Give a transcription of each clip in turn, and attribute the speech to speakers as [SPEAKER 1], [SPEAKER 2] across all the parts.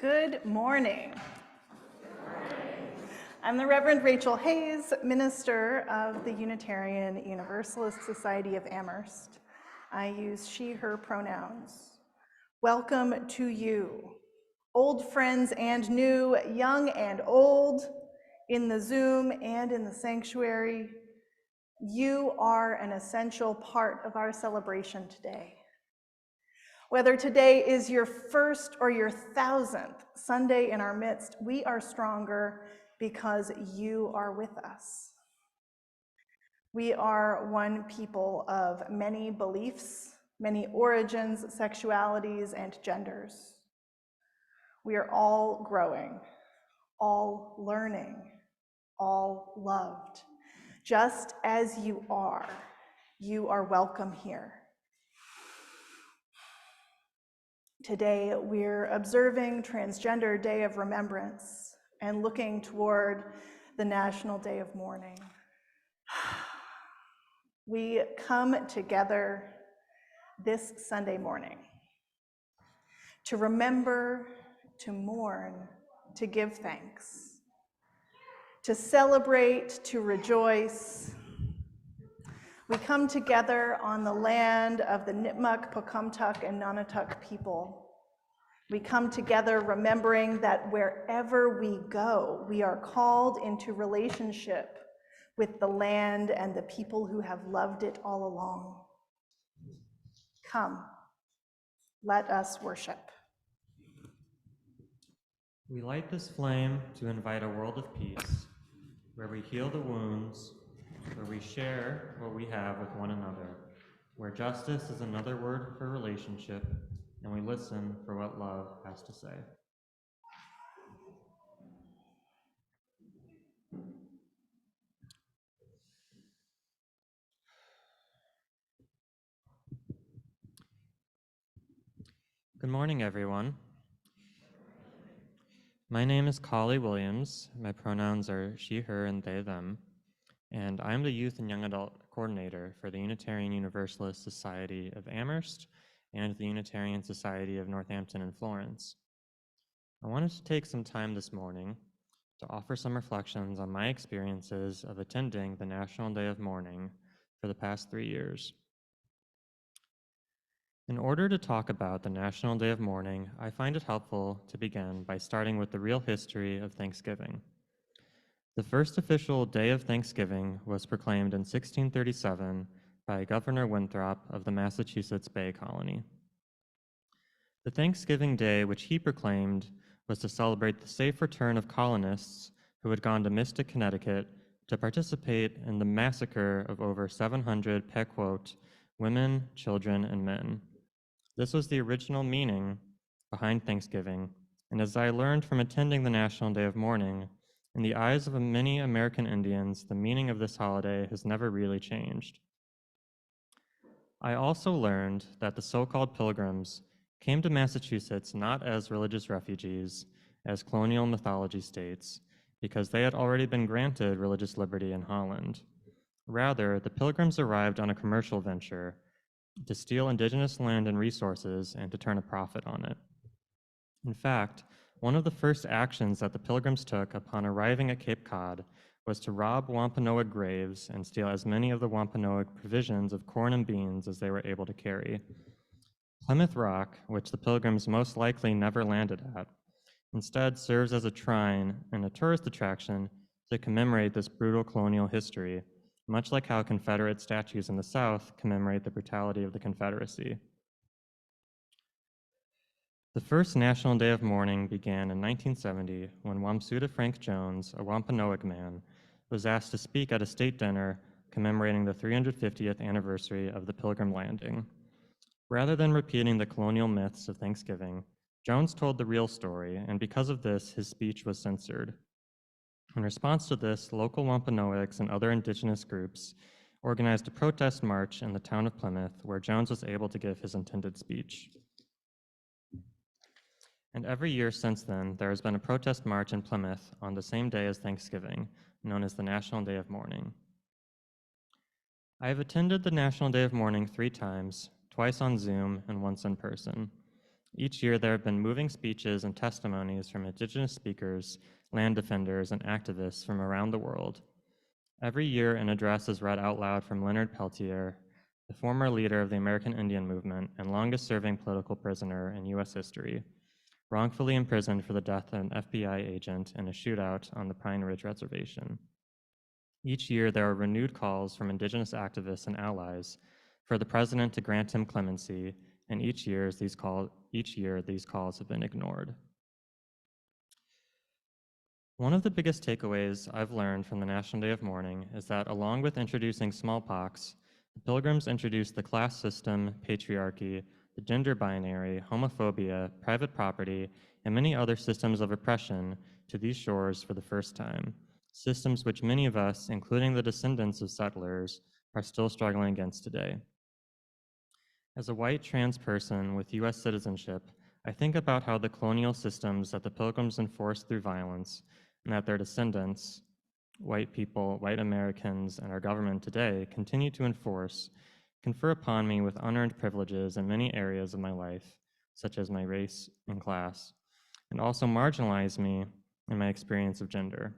[SPEAKER 1] Good morning. I'm the Reverend Rachael, minister of the Unitarian Universalist Society of Amherst. I use she, her pronouns. Welcome to you, old friends and new, young and old, in the Zoom and in the sanctuary. You are an essential part of our celebration today. Whether today is your first or your 1000th Sunday in our midst, we are stronger because you are with us. We are one people of many beliefs, many origins, sexualities, and genders. We are all growing, all learning, all loved. Just as you are welcome here. Today, we're observing Transgender Day of Remembrance and looking toward the National Day of Mourning. We come together this Sunday morning to remember, to mourn, to give thanks, to celebrate, to rejoice. We come together on the land of the Nipmuc, Pocumtuck, and Nonotuck people. We come together remembering that wherever we go, we are called into relationship with the land and the people who have loved it all along. Come, let us worship.
[SPEAKER 2] We light this flame to invite a world of peace, where we heal the wounds, where we share what we have with one another, where justice is another word for relationship, and we listen for what love has to say. Good morning, everyone. My name is Collee Williams. My pronouns are she, her, and they, them. And I'm the Youth and Young Adult Coordinator for the Unitarian Universalist Society of Amherst and the Unitarian Society of Northampton and Florence. I wanted to take some time this morning to offer some reflections on my experiences of attending the National Day of Mourning for the past 3 years. In order to talk about the National Day of Mourning, I find it helpful to begin by starting with the real history of Thanksgiving. The first official day of Thanksgiving was proclaimed in 1637 by Governor Winthrop of the Massachusetts Bay Colony. The Thanksgiving Day which he proclaimed was to celebrate the safe return of colonists who had gone to Mystic, Connecticut to participate in the massacre of over 700 Pequot women, children, and men. This was the original meaning behind Thanksgiving, and as I learned from attending the National Day of Mourning, in the eyes of many American Indians, the meaning of this holiday has never really changed. I also learned that the so-called Pilgrims came to Massachusetts not as religious refugees, as colonial mythology states, because they had already been granted religious liberty in Holland. Rather, the Pilgrims arrived on a commercial venture to steal indigenous land and resources and to turn a profit on it. In fact, one of the first actions that the Pilgrims took upon arriving at Cape Cod was to rob Wampanoag graves and steal as many of the Wampanoag provisions of corn and beans as they were able to carry. Plymouth Rock, which the Pilgrims most likely never landed at, instead serves as a shrine and a tourist attraction to commemorate this brutal colonial history, much like how Confederate statues in the South commemorate the brutality of the Confederacy. The first National Day of Mourning began in 1970 when Wamsuta Frank Jones, a Wampanoag man, was asked to speak at a state dinner commemorating the 350th anniversary of the Pilgrim Landing. Rather than repeating the colonial myths of Thanksgiving, Jones told the real story, and because of this, his speech was censored. In response to this, local Wampanoags and other indigenous groups organized a protest march in the town of Plymouth, where Jones was able to give his intended speech. And every year since then, there has been a protest march in Plymouth on the same day as Thanksgiving, known as the National Day of Mourning. I have attended the National Day of Mourning 3 times, twice on Zoom and once in person. Each year, there have been moving speeches and testimonies from Indigenous speakers, land defenders, and activists from around the world. Every year, an address is read out loud from Leonard Peltier, the former leader of the American Indian Movement and longest-serving political prisoner in U.S. history, wrongfully imprisoned for the death of an FBI agent in a shootout on the Pine Ridge Reservation. Each year, there are renewed calls from Indigenous activists and allies for the president to grant him clemency, and each year these calls have been ignored. One of the biggest takeaways I've learned from the National Day of Mourning is that along with introducing smallpox, the Pilgrims introduced the class system, patriarchy, the gender binary, homophobia, private property, and many other systems of oppression to these shores for the first time, systems which many of us, including the descendants of settlers, are still struggling against today. As a white trans person with US citizenship, I think about how the colonial systems that the Pilgrims enforced through violence and that their descendants, white people, white Americans, and our government today continue to enforce, confer upon me with unearned privileges in many areas of my life, such as my race and class, and also marginalize me in my experience of gender.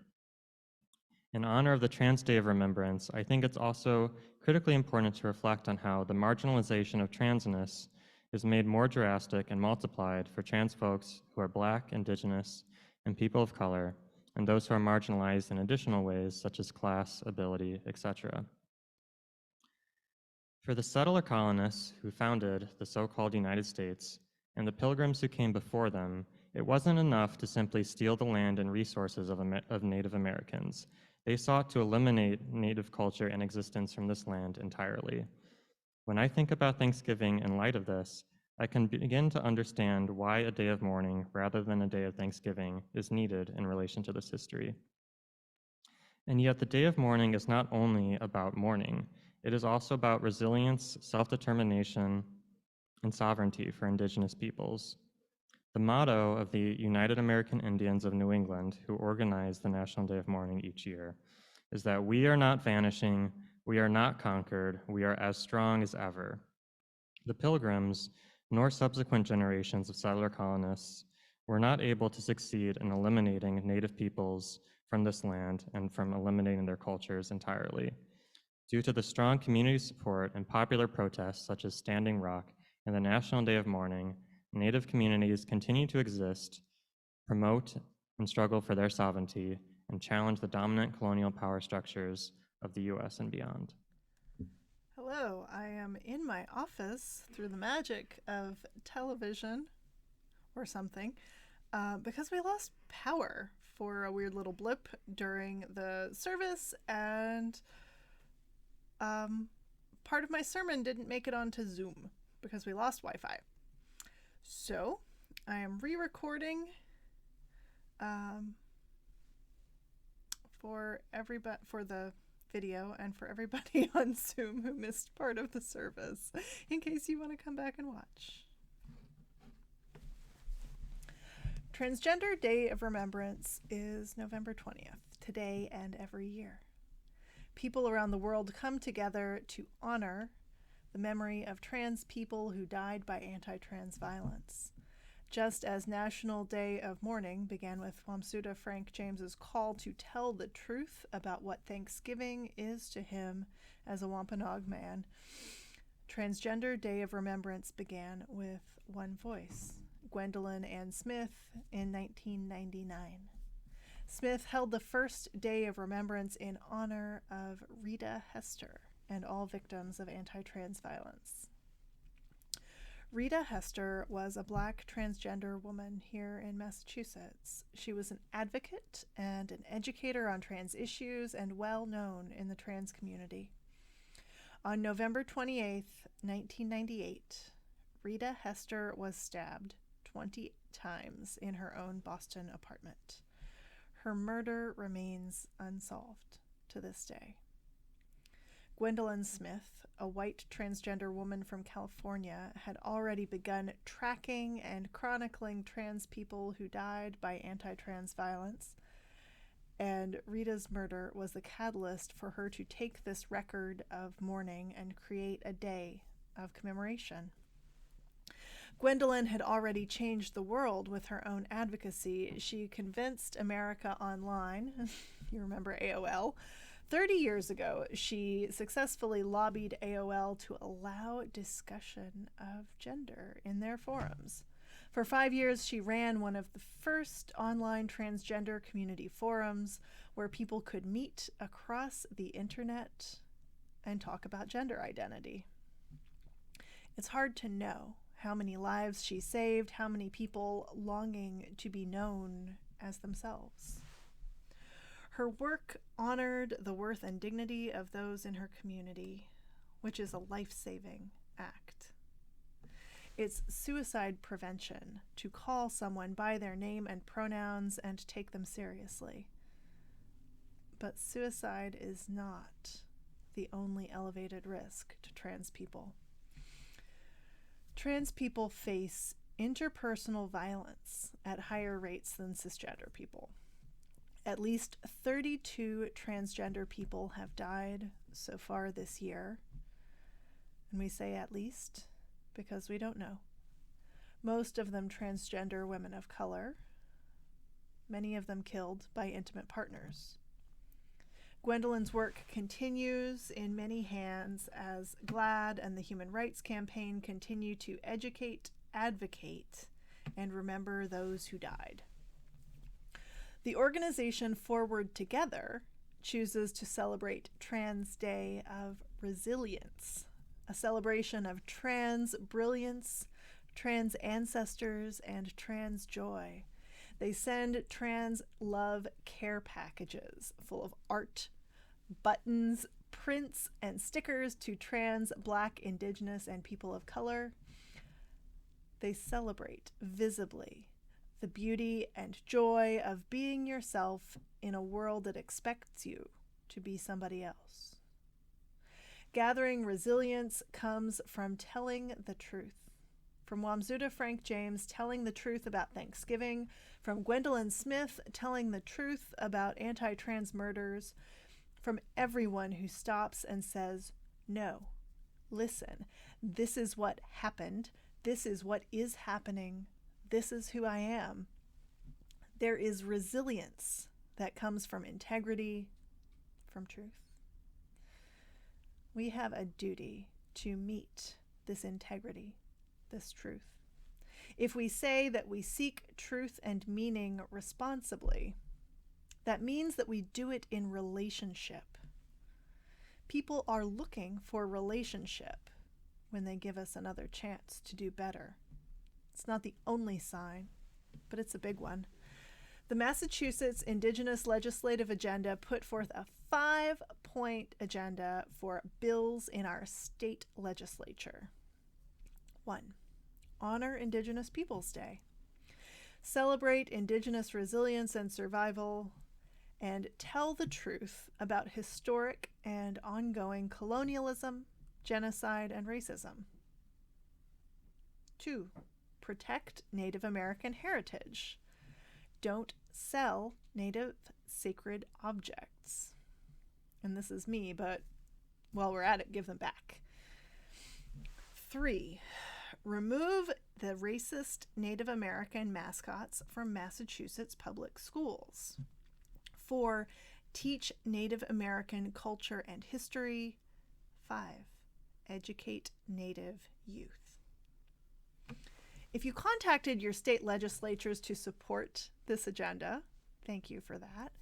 [SPEAKER 2] In honor of the Trans Day of Remembrance, I think it's also critically important to reflect on how the marginalization of transness is made more drastic and multiplied for trans folks who are Black, Indigenous, and people of color, and those who are marginalized in additional ways such as class, ability, etc. For the settler colonists who founded the so-called United States and the Pilgrims who came before them, it wasn't enough to simply steal the land and resources of Native Americans. They sought to eliminate Native culture and existence from this land entirely. When I think about Thanksgiving in light of this, I can begin to understand why a day of mourning rather than a day of Thanksgiving is needed in relation to this history. And yet the day of mourning is not only about mourning, it is also about resilience, self-determination, and sovereignty for Indigenous peoples. The motto of the United American Indians of New England, who organize the National Day of Mourning each year, is that we are not vanishing, we are not conquered, we are as strong as ever. The Pilgrims, nor subsequent generations of settler colonists, were not able to succeed in eliminating Native peoples from this land and from eliminating their cultures entirely. Due to the strong community support and popular protests such as Standing Rock and the National Day of Mourning, Native communities continue to exist, promote and struggle for their sovereignty, and challenge the dominant colonial power structures of the US and beyond.
[SPEAKER 1] Hello, I am in my office through the magic of television or something because we lost power for a weird little blip during the service, and part of my sermon didn't make it onto Zoom because we lost Wi-Fi. So I am re-recording for the video and for everybody on Zoom who missed part of the service, in case you want to come back and watch. Transgender Day of Remembrance is November 20th, today and every year. People around the world come together to honor the memory of trans people who died by anti-trans violence. Just as National Day of Mourning began with Wamsuta Frank James's call to tell the truth about what Thanksgiving is to him as a Wampanoag man, Transgender Day of Remembrance began with one voice, Gwendolyn Ann Smith, in 1999. Smith held the first Day of Remembrance in honor of Rita Hester and all victims of anti-trans violence. Rita Hester was a Black transgender woman here in Massachusetts. She was an advocate and an educator on trans issues and well known in the trans community. On November 28, 1998, Rita Hester was stabbed 20 times in her own Boston apartment. Her murder remains unsolved to this day. Gwendolyn Smith, a white transgender woman from California, had already begun tracking and chronicling trans people who died by anti-trans violence, and Rita's murder was the catalyst for her to take this record of mourning and create a day of commemoration. Gwendolyn had already changed the world with her own advocacy. She convinced America Online, you remember AOL, 30 years ago. She successfully lobbied AOL to allow discussion of gender in their forums. For 5 years, she ran one of the first online transgender community forums where people could meet across the internet and talk about gender identity. It's hard to know how many lives she saved, how many people longing to be known as themselves. Her work honored the worth and dignity of those in her community, which is a life-saving act. It's suicide prevention to call someone by their name and pronouns and take them seriously. But suicide is not the only elevated risk to trans people. Trans people face interpersonal violence at higher rates than cisgender people. At least 32 transgender people have died so far this year. And we say at least because we don't know. Most of them transgender women of color, many of them killed by intimate partners. Gwendolyn's work continues in many hands as GLAAD and the Human Rights Campaign continue to educate, advocate, and remember those who died. The organization Forward Together chooses to celebrate Trans Day of Resilience, a celebration of trans brilliance, trans ancestors, and trans joy. They send trans love care packages full of art, buttons, prints, and stickers to trans, Black, Indigenous, and people of color. They celebrate visibly the beauty and joy of being yourself in a world that expects you to be somebody else. Gathering resilience comes from telling the truth. From Wamsuda Frank James telling the truth about Thanksgiving, from Gwendolyn Smith telling the truth about anti-trans murders, from everyone who stops and says, no, listen, this is what happened, this is what is happening, this is who I am. There is resilience that comes from integrity, from truth. We have a duty to meet this integrity, this truth. If we say that we seek truth and meaning responsibly, that means that we do it in relationship. People are looking for relationship when they give us another chance to do better. It's not the only sign, but it's a big one. The Massachusetts Indigenous Legislative Agenda put forth a 5-point agenda for bills in our state legislature. 1. Honor Indigenous Peoples Day. Celebrate Indigenous resilience and survival, and tell the truth about historic and ongoing colonialism, genocide, and racism. 2. Protect Native American heritage. Don't sell Native sacred objects. And this is me, but while we're at it, give them back. 3. Remove the racist Native American mascots from Massachusetts public schools. 4. Teach Native American culture and history. 5. Educate Native youth. If you contacted your state legislatures to support this agenda, thank you for that.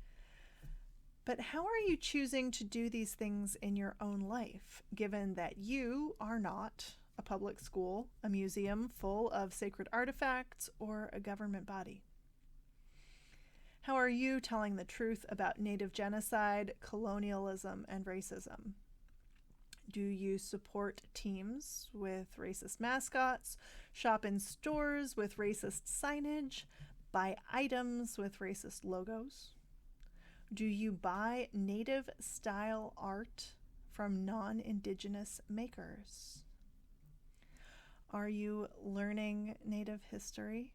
[SPEAKER 1] But how are you choosing to do these things in your own life, given that you are not a public school, a museum full of sacred artifacts, or a government body? How are you telling the truth about Native genocide, colonialism, and racism? Do you support teams with racist mascots, shop in stores with racist signage, buy items with racist logos? Do you buy Native-style art from non-Indigenous makers? Are you learning Native history?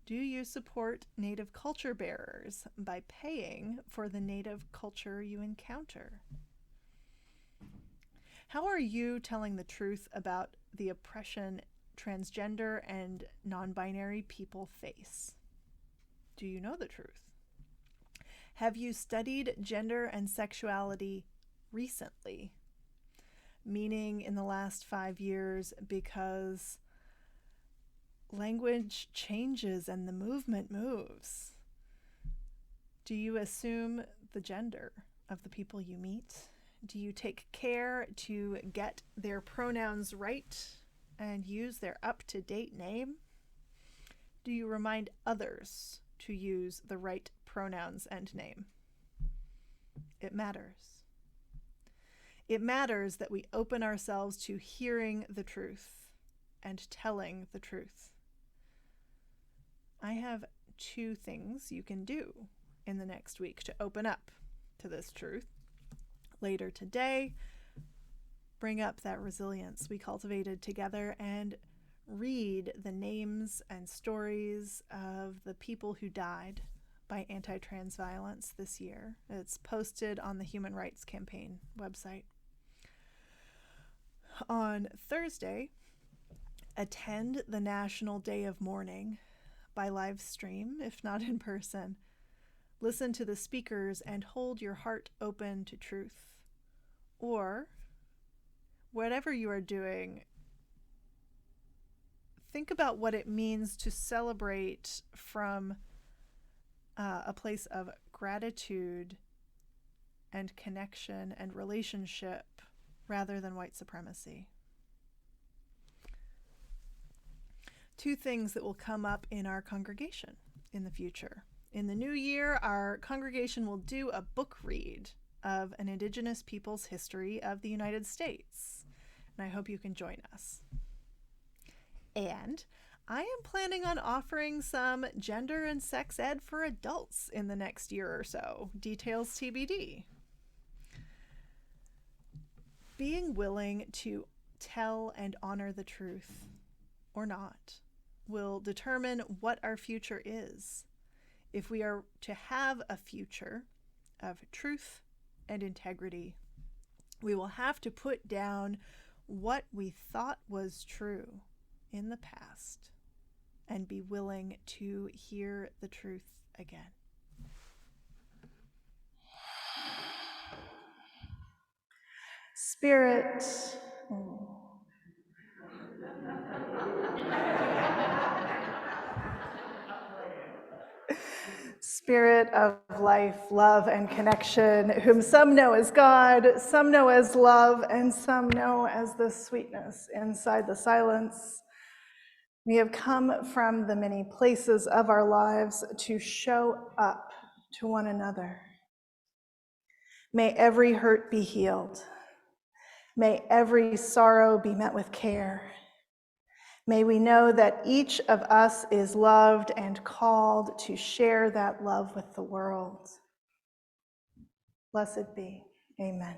[SPEAKER 1] Do you support Native culture bearers by paying for the Native culture you encounter? How are you telling the truth about the oppression transgender and non-binary people face? Do you know the truth? Have you studied gender and sexuality recently? Meaning in the last 5 years, because language changes and the movement moves. Do you assume the gender of the people you meet? Do you take care to get their pronouns right and use their up-to-date name? Do you remind others to use the right pronouns and name? It matters. It matters that we open ourselves to hearing the truth and telling the truth. I have 2 things you can do in the next week to open up to this truth. Later today, bring up that resilience we cultivated together and read the names and stories of the people who died by anti-trans violence this year. It's posted on the Human Rights Campaign website. On Thursday, attend the National Day of Mourning by live stream, if not in person. Listen to the speakers and hold your heart open to truth. Or, whatever you are doing, think about what it means to celebrate from a place of gratitude and connection and relationship rather than white supremacy. 2 things that will come up in our congregation in the future. In the new year, our congregation will do a book read of an Indigenous people's history of the United States, and I hope you can join us. And I am planning on offering some gender and sex ed for adults in the next year or so. Details TBD. Being willing to tell and honor the truth, or not, will determine what our future is. If we are to have a future of truth and integrity, we will have to put down what we thought was true in the past and be willing to hear the truth again. Spirit, Spirit of life, love, and connection, whom some know as God, some know as love, and some know as the sweetness inside the silence. We have come from the many places of our lives to show up to one another. May every hurt be healed. May every sorrow be met with care. May we know that each of us is loved and called to share that love with the world. Blessed be. Amen.